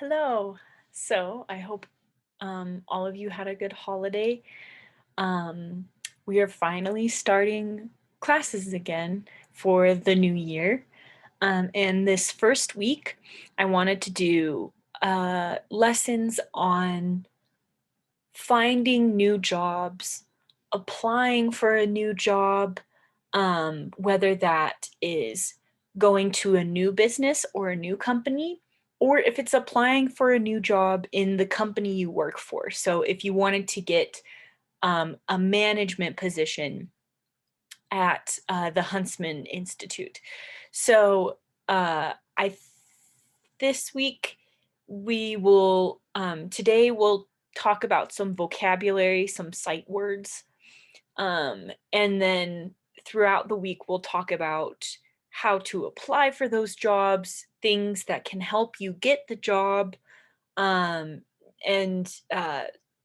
Hello. So I hope all of you had a good holiday. Um, we are finally starting classes again for the new year. And this first week, I wanted to do lessons on finding new jobs, applying for a new job, whether that is going to a new business or a new company, or if it's applying for a new job in the company you work for. So if you wanted to get a management position at the Huntsman Institute. So this week today we'll talk about some vocabulary, some sight words, and then throughout the week we'll talk about how to apply for those jobs, things that can help you get the job, um, and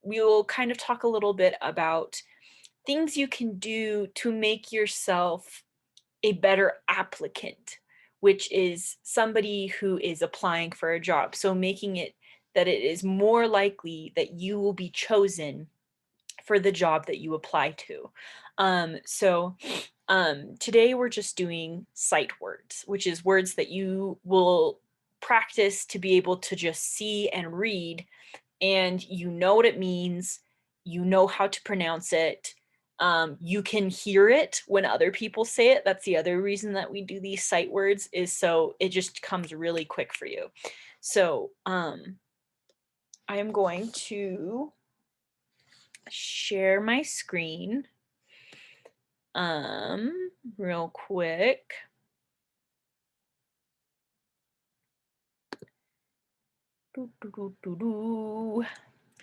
we will kind of talk a little bit about things you can do to make yourself a better applicant, which is somebody who is applying for a job. So making it that it is more likely that you will be chosen for the job that you apply to. Today we're just doing sight words, which is words that you will practice to be able to just see and read, and you know what it means, you know how to pronounce it. You can hear it when other people say it. That's the other reason that we do these sight words, is so it just comes really quick for you. So I am going to share my screen real quick.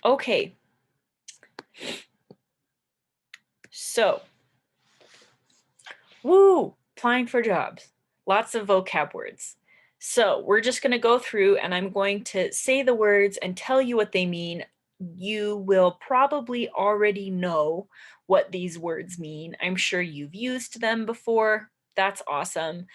Okay. So, woo, applying for jobs. Lots of vocab words. So we're just going to go through and I'm going to say the words and tell you what they mean. You will probably already know what these words mean. I'm sure you've used them before. That's awesome.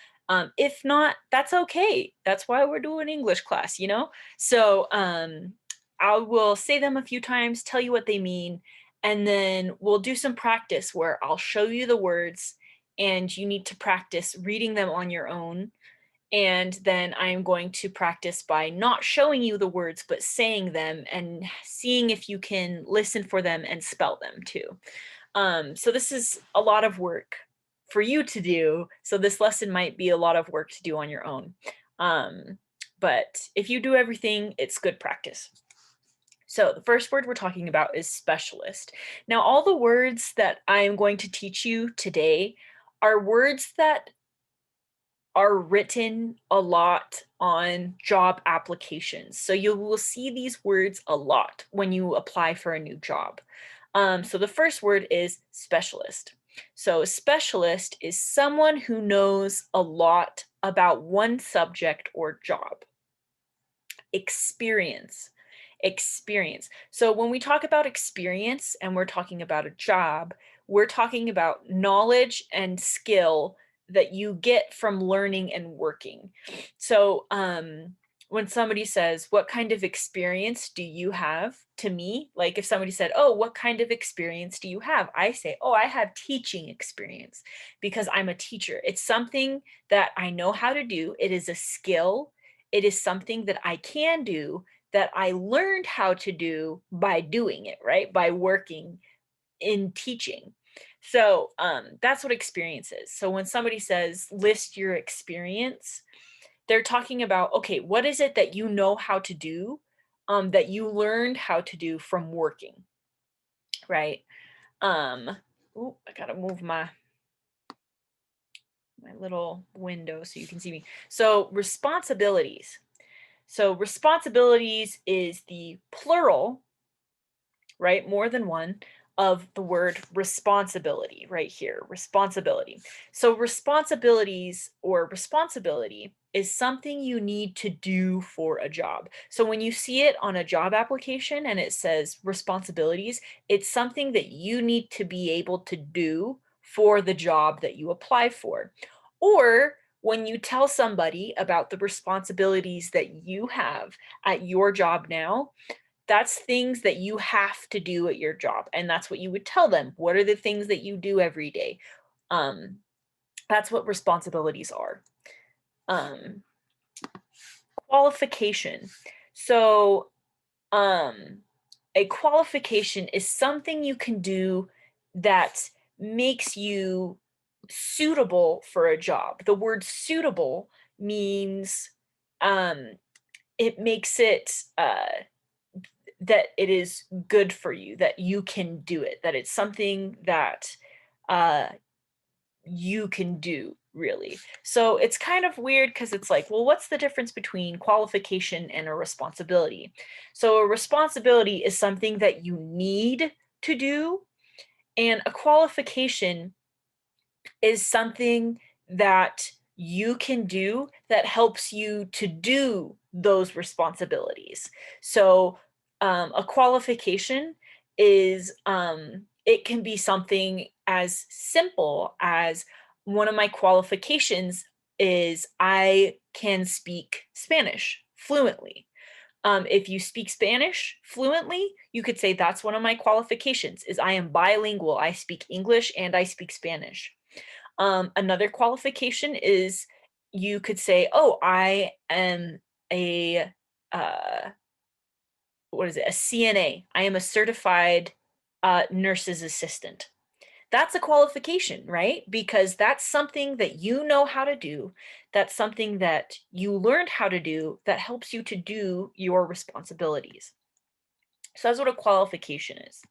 If not, that's okay. That's why we're doing English class, you know? So I will say them a few times, tell you what they mean, and then we'll do some practice where I'll show you the words and you need to practice reading them on your own. And then I am going to practice by not showing you the words, but saying them and seeing if you can listen for them and spell them too. So this is a lot of work for you to do. So this lesson might be a lot of work to do on your own. But if you do everything, it's good practice. So the first word we're talking about is specialist. Now, all the words that I am going to teach you today are words that are written a lot on job applications. So you will see these words a lot when you apply for a new job. So the first word is specialist. So a specialist is someone who knows a lot about one subject or job. Experience. Experience. So when we talk about experience and we're talking about a job, we're talking about knowledge and skill that you get from learning and working. So when somebody says, "What kind of experience do you have?" to me, like if somebody said, "Oh, what kind of experience do you have?" I say, "Oh, I have teaching experience because I'm a teacher." It's something that I know how to do. It is a skill. It is something that I can do, that I learned how to do by doing it, right? By working in teaching. So that's what experience is. So when somebody says, list your experience, they're talking about, okay, what is it that you know how to do, that you learned how to do from working, right? Um, I gotta move my little window so you can see me. So responsibilities. So responsibilities is the plural, right? More than one, of the word responsibility right here, responsibility. So responsibilities or responsibility is something you need to do for a job. So when you see it on a job application and it says responsibilities, it's something that you need to be able to do for the job that you apply for. Or When you tell somebody about the responsibilities that you have at your job now, that's things that you have to do at your job, and that's what you would tell them. What are the things that you do every day? Um, that's what responsibilities are. Um, Qualification. So, a qualification is something you can do that makes you suitable for a job. The word suitable means um, it makes it that it is good for you, that you can do it, that it's something that uh, you can do, really. So it's kind of weird because it's like, well, what's the difference between qualification and a responsibility? So a responsibility is something that you need to do, and a qualification is something that you can do that helps you to do those responsibilities. So a qualification is it can be something as simple as one of my qualifications is I can speak Spanish fluently. If you speak Spanish fluently, you could say that's one of my qualifications is I am bilingual. I speak English and I speak Spanish. Another qualification is you could say, "Oh, I am a uh, what is it? A CNA. I am a certified nurse's assistant." That's a qualification, right? Because that's something that you know how to do. That's something that you learned how to do that helps you to do your responsibilities. So that's what a qualification is.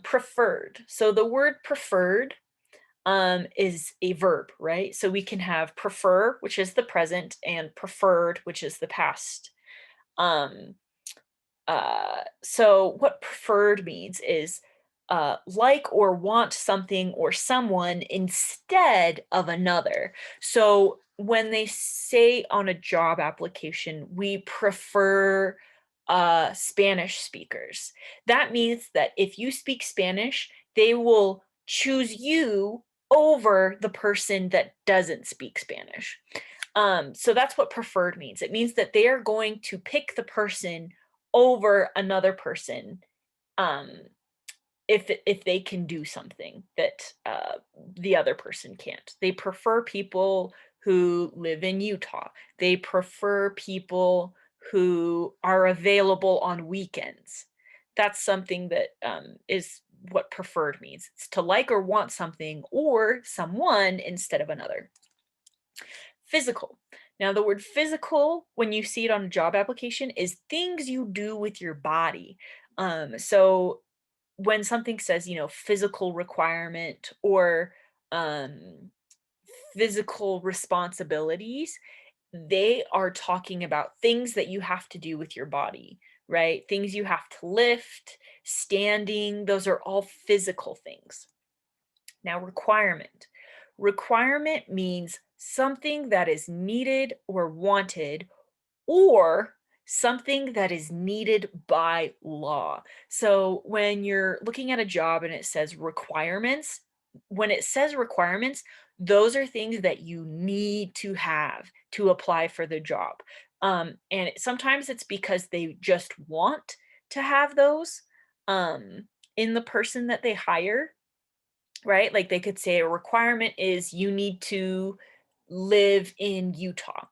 Preferred. So the word preferred is a verb, right? So we can have prefer, which is the present, and preferred, which is the past. Um, so what preferred means is like or want something or someone instead of another. So when they say on a job application, we prefer Spanish speakers, that means that if you speak Spanish, they will choose you over the person that doesn't speak Spanish. So that's what preferred means. It means that they are going to pick the person over another person um, if they can do something that the other person can't. They prefer people who live in Utah. They prefer people who are available on weekends. That's something that is what preferred means. It's to like or want something or someone instead of another. Physical. Now, the word physical, when you see it on a job application, is things you do with your body. So when something says, physical requirement or um, physical responsibilities, they are talking about things that you have to do with your body, right? Things you have to lift, standing, those are all physical things. Now, requirement. Requirement means something that is needed or wanted, or something that is needed by law. So when you're looking at a job and it says requirements, when it says requirements, those are things that you need to have to apply for the job. Sometimes it's because they just want to have those um, in the person that they hire, right? Like they could say a requirement is you need to live in Utah.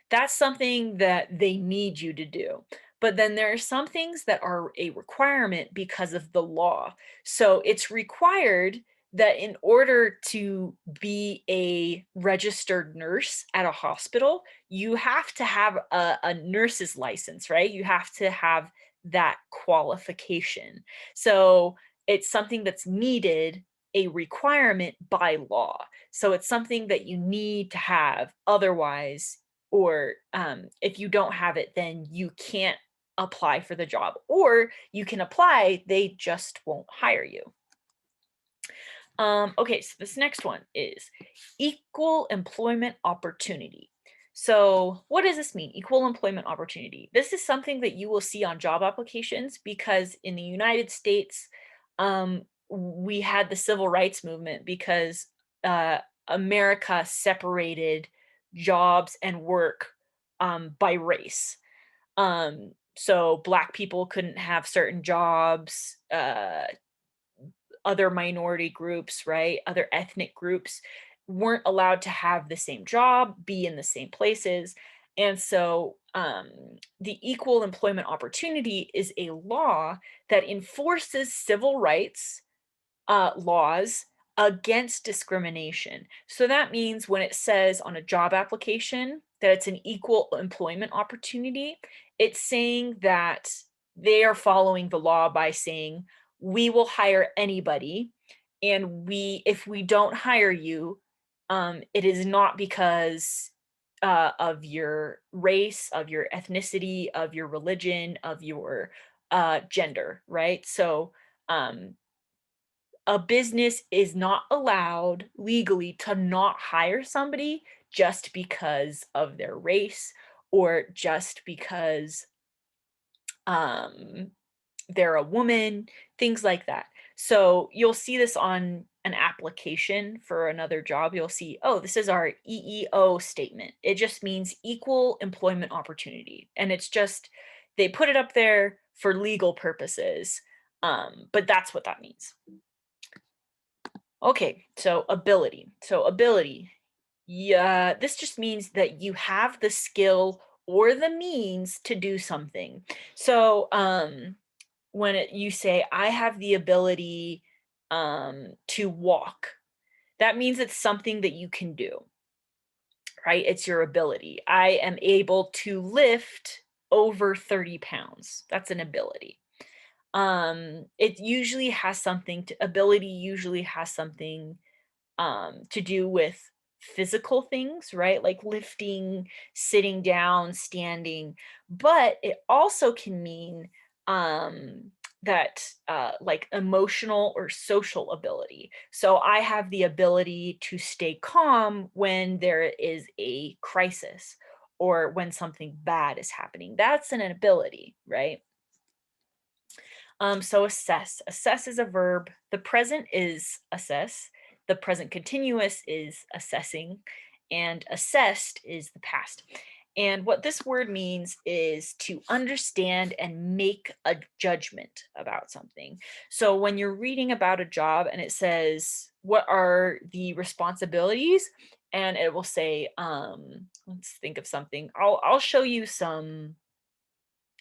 That's something that they need you to do. But then there are some things that are a requirement because of the law. So it's required that in order to be a registered nurse at a hospital, you have to have a nurse's license, right? You have to have that qualification. So it's something that's needed, a requirement by law. So it's something that you need to have. Otherwise, or if you don't have it, then you can't apply for the job, or you can apply, they just won't hire you. Okay, so this next one is equal employment opportunity. So what does this mean, equal employment opportunity? This is something that you will see on job applications because in the United States, we had the civil rights movement because America separated jobs and work by race. So Black people couldn't have certain jobs, other minority groups, right? Other ethnic groups weren't allowed to have the same job, be in the same places. And so the Equal Employment Opportunity is a law that enforces civil rights laws against discrimination. So that means when it says on a job application that it's an equal employment opportunity, it's saying that they are following the law by saying, we will hire anybody. And if we don't hire you, it is not because of your race, of your ethnicity, of your religion, of your gender, right? So um, a business is not allowed legally to not hire somebody just because of their race or just because um, they're a woman, things like that. So you'll see this on an application for another job. You'll see, oh, this is our EEO statement. It just means equal employment opportunity. And it's just, they put it up there for legal purposes. But that's what that means. Okay, so ability. So ability, yeah, this just means that you have the skill or the means to do something. So when you say, I have the ability to walk, that means it's something that you can do, right? It's your ability. I am able to lift over 30 pounds. That's an ability. It usually has something to, ability usually has something to do with physical things, right? Like lifting, sitting down, standing, but it also can mean that like emotional or social ability. So I have the ability to stay calm when there is a crisis or when something bad is happening. That's an ability, right? So assess. Assess is a verb. The present is assess. The present continuous is assessing. And assessed is the past. And what this word means is to understand and make a judgment about something. So when you're reading about a job and it says, what are the responsibilities? And it will say, let's think of something. I'll show you some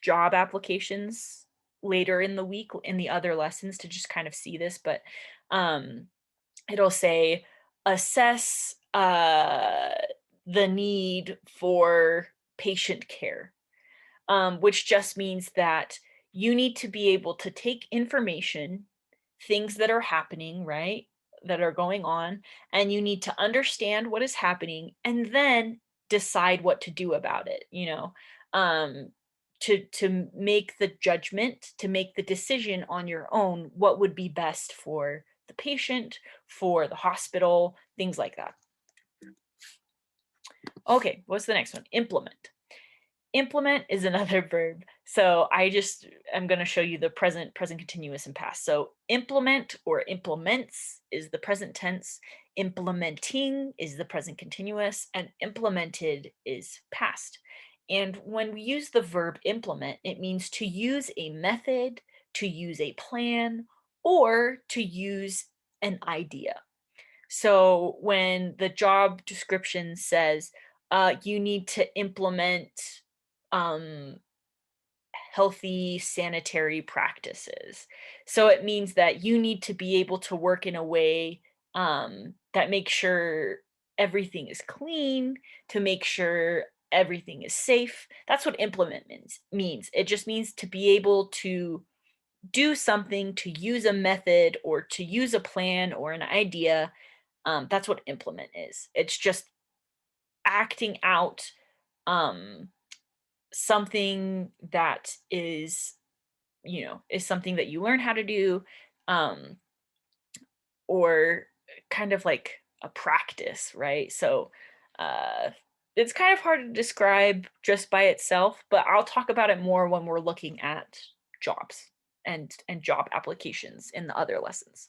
job applications later in the week in the other lessons to just kind of see this, but um, it'll say assess the need for patient care, which just means that you need to be able to take information, things that are happening, right? That are going on, and you need to understand what is happening and then decide what to do about it, um, to make the judgment, to make the decision on your own, what would be best for the patient, for the hospital, things like that. Okay, what's the next one? Implement. Implement is another verb. So I'm going to show you the present, present continuous, and past. So implement or implements is the present tense. Implementing is the present continuous, and implemented is past. And when we use the verb implement, it means to use a method, to use a plan, or to use an idea. So when the job description says you need to implement um, healthy sanitary practices. So it means that you need to be able to work in a way that makes sure everything is clean, to make sure everything is safe. That's what implement means. It just means to be able to do something, to use a method or to use a plan or an idea. That's what implement is. It's just acting out um, something that is something that you learn how to do, um, or kind of like a practice, right? So uh, it's kind of hard to describe just by itself, but I'll talk about it more when we're looking at jobs and job applications in the other lessons.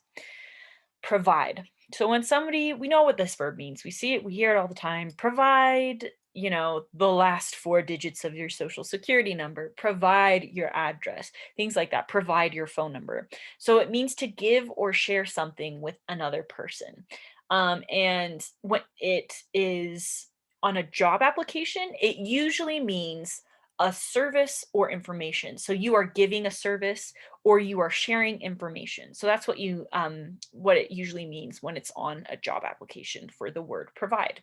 Provide. So when somebody, we know what this verb means. We see it, we hear it all the time. Provide, you know, the last four digits of your social security number, provide your address, things like that, provide your phone number. So it means to give or share something with another person. And when it is on a job application, it usually means a service or information. So you are giving a service or you are sharing information. So that's what it usually means when it's on a job application for the word provide.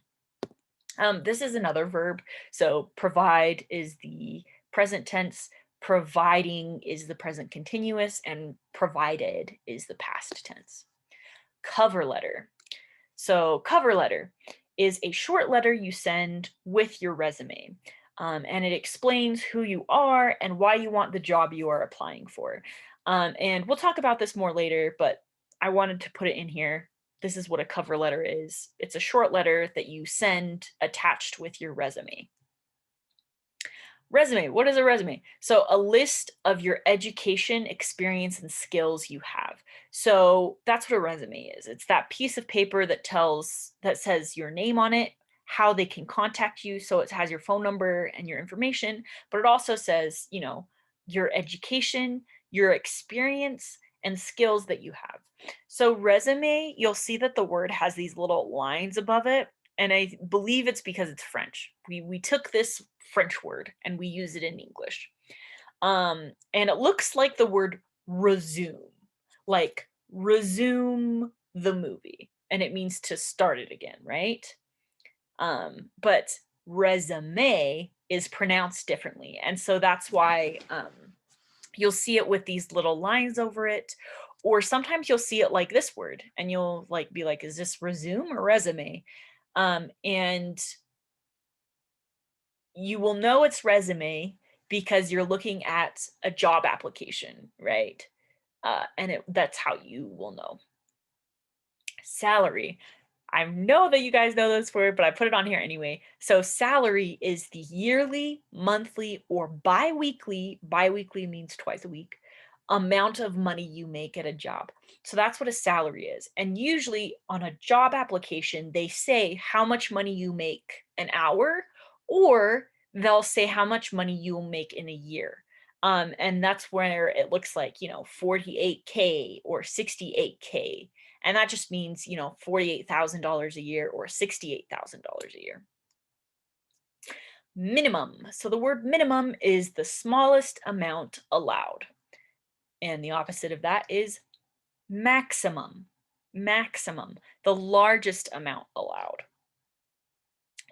This is another verb. So provide is the present tense, providing is the present continuous, and provided is the past tense. Cover letter. So cover letter is a short letter you send with your resume. And it explains who you are and why you want the job you are applying for. And we'll talk about this more later, but I wanted to put it in here. This is what a cover letter is. It's a short letter that you send attached with your resume. Resume. What is a resume? So a list of your education, experience, and skills you have. So that's what a resume is. It's that piece of paper that says your name on it, how they can contact you. So it has your phone number and your information, but it also says, you know, your education, your experience, and skills that you have. So resume, you'll see that the word has these little lines above it. And I believe it's because it's French. We took this French word and we use it in English. And it looks like the word resume, like resume the movie. And it means to start it again, right? But resume is pronounced differently. And so that's why you'll see it with these little lines over it. Or sometimes you'll see it like this word and you'll like be like, is this resume or resume? And you will know it's resume because you're looking at a job application, right? That's how you will know. Salary. I know that you guys know this word, but I put it on here anyway. So salary is the yearly, monthly, or bi-weekly means twice a week, amount of money you make at a job. So that's what a salary is. And usually on a job application, they say how much money you make an hour, or they'll say how much money you'll make in a year. And that's where it looks like, you know, 48K or 68K. And that just means, you know, $48,000 a year or $68,000 a year. Minimum. So the word minimum is the smallest amount allowed. And the opposite of that is maximum. Maximum, the largest amount allowed.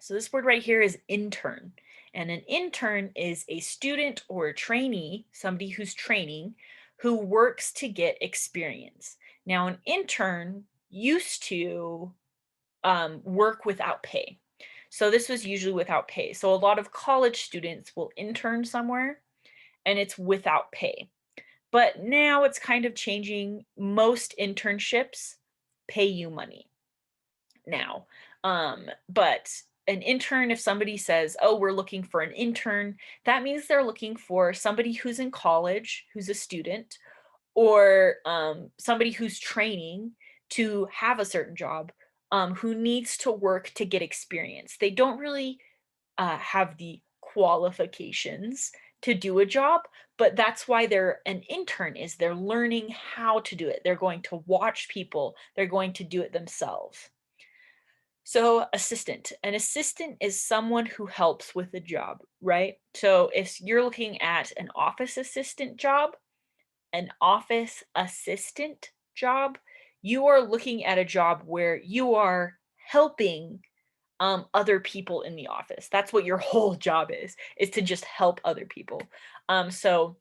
So this word right here is intern. And an intern is a student or a trainee, somebody who's training, who works to get experience. Now, an intern used to work without pay. So this was usually without pay. So a lot of college students will intern somewhere and it's without pay. But now it's kind of changing. Most internships pay you money now. But an intern, if somebody says, oh, we're looking for an intern, that means they're looking for somebody who's in college, who's a student, or somebody who's training to have a certain job, who needs to work to get experience. They don't really have the qualifications to do a job, but that's why they're an intern, is they're learning how to do it. They're going to watch people, they're going to do it themselves. So assistant, an assistant is someone who helps with a job, right? So if you're looking at an office assistant job, you are looking at a job where you are helping other people in the office. That's what your whole job is to just help other people. So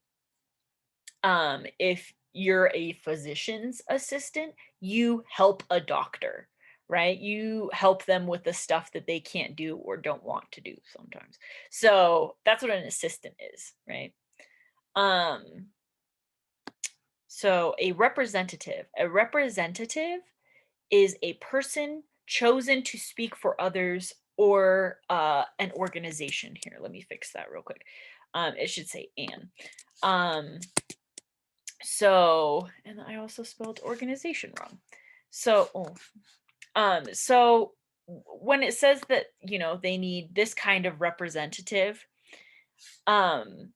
if you're a physician's assistant, you help a doctor, right? You help them with the stuff that they can't do or don't want to do sometimes. So that's what an assistant is, right? So a representative is a person chosen to speak for others or an organization. Here, let me fix that real quick. It should say an. So, and I also spelled organization wrong. So, So when it says that, you know, they need this kind of representative, um,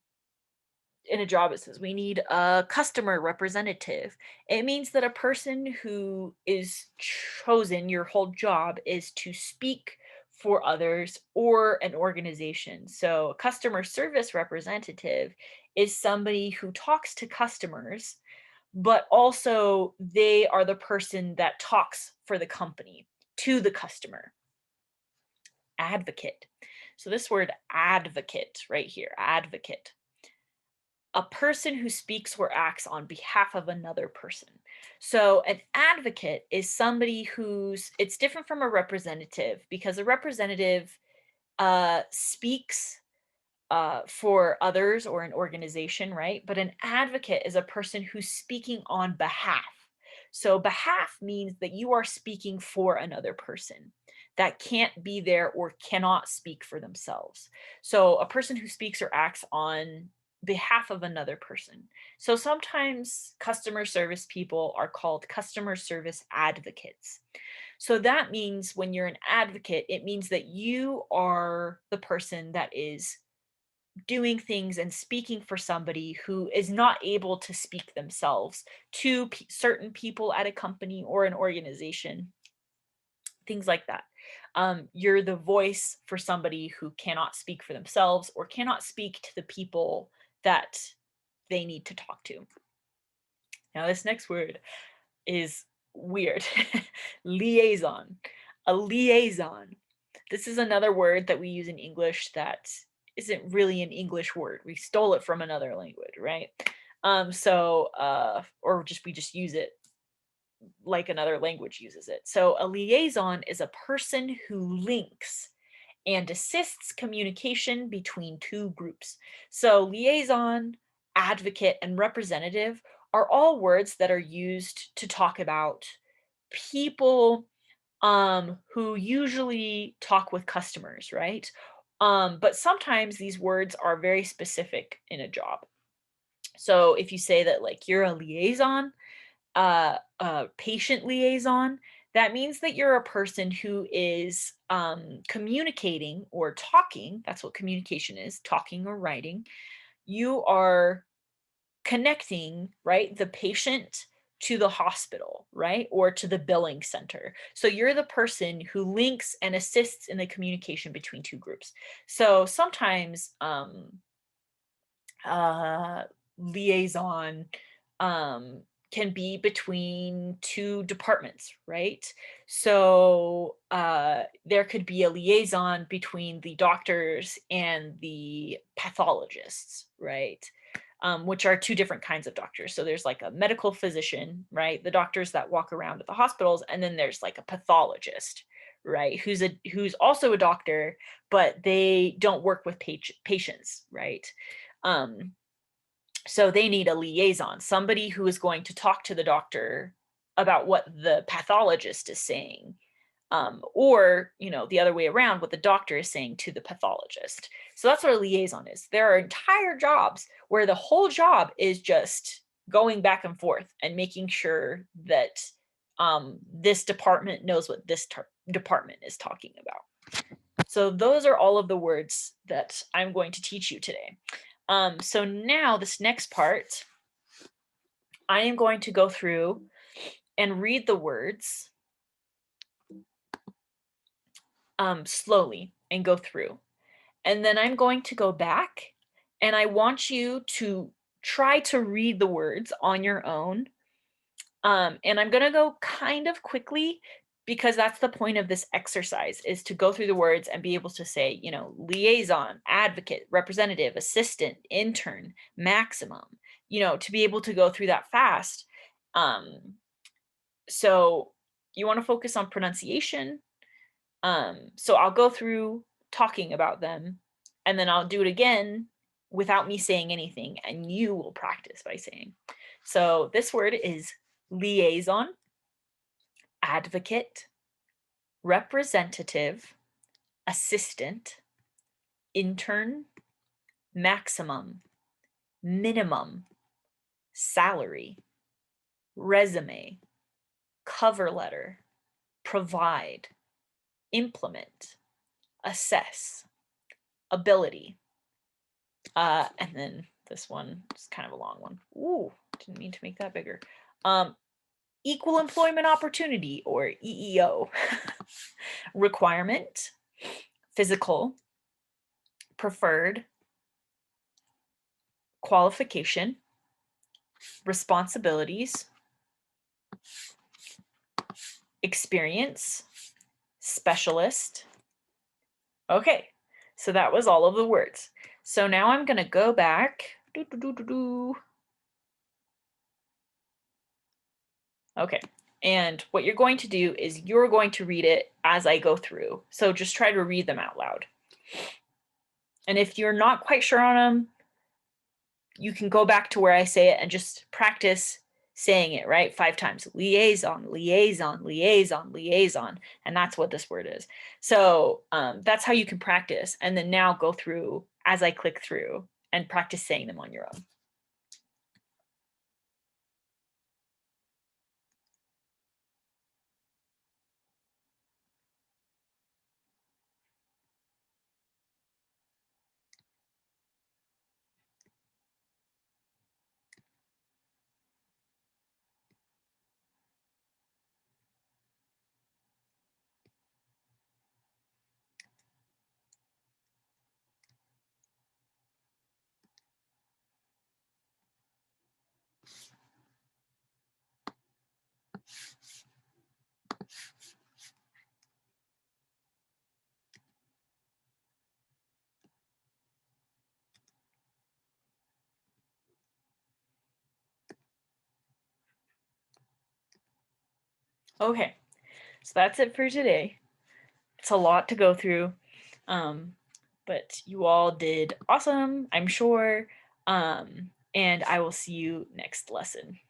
in a job it says we need a customer representative. It means that a person who is chosen, your whole job is to speak for others or an organization. So a customer service representative is somebody who talks to customers, but also they are the person that talks for the company to the customer. Advocate. So this word advocate right here, advocate, a person who speaks or acts on behalf of another person. So an advocate is somebody who's, it's different from a representative because a representative speaks for others or an organization, right? But an advocate is a person who's speaking on behalf. So behalf means that you are speaking for another person that can't be there or cannot speak for themselves. So a person who speaks or acts on behalf of another person. So sometimes customer service people are called customer service advocates. So that means when you're an advocate, it means that you are the person that is doing things and speaking for somebody who is not able to speak themselves to certain people at a company or an organization, things like that. You're the voice for somebody who cannot speak for themselves or cannot speak to the people that they need to talk to. Now, this next word is weird. Liaison. A liaison. This is another word that we use in English that isn't really an English word. We stole it from another language, right? Or just we just use it like another language uses it. So a liaison is a person who links and assists communication between two groups. So liaison, advocate, and representative are all words that are used to talk about people who usually talk with customers, right? But sometimes these words are very specific in a job. So if you say that like you're a liaison, a patient liaison, that means that you're a person who is communicating or talking. That's what communication is, talking or writing. You are connecting, right, the patient to the hospital, right, or to the billing center. So you're the person who links and assists in the communication between two groups. So sometimes uh, liaison um, can be between two departments, right? So there could be a liaison between the doctors and the pathologists, right? Which are two different kinds of doctors. So there's like a medical physician, right? The doctors that walk around at the hospitals, and then there's like a pathologist, right? Who's also a doctor, but they don't work with patients, right? Um, so they need a liaison, somebody who is going to talk to the doctor about what the pathologist is saying, or you know, the other way around, what the doctor is saying to the pathologist. So that's what a liaison is. There are entire jobs where the whole job is just going back and forth and making sure that this department knows what this department is talking about. So those are all of the words that I'm going to teach you today. So now this next part, I am going to go through and read the words slowly and go through. And then I'm going to go back and I want you to try to read the words on your own. And I'm going to go kind of quickly because that's the point of this exercise, is to go through the words and be able to say, you know, liaison, advocate, representative, assistant, intern, maximum, you know, to be able to go through that fast. So you want to focus on pronunciation. So I'll go through talking about them and then I'll do it again without me saying anything, and you will practice by saying. So this word is liaison, advocate, representative, assistant, intern, maximum, minimum, salary, resume, cover letter, provide, implement, assess, ability. And then this one is kind of a long one. Ooh, didn't mean to make that bigger. Equal employment opportunity, or EEO. Requirement, physical, preferred, qualification, responsibilities, experience, specialist. Okay, so that was all of the words. So now I'm going to go back. Okay, and what you're going to do is you're going to read it as I go through. So just try to read them out loud. And if you're not quite sure on them, you can go back to where I say it and just practice saying it, right? 5 times. Liaison, liaison, liaison, liaison. And that's what this word is. So that's how you can practice. And then now go through as I click through and practice saying them on your own. Okay, so that's it for today. It's a lot to go through, but you all did awesome, I'm sure, and I will see you next lesson.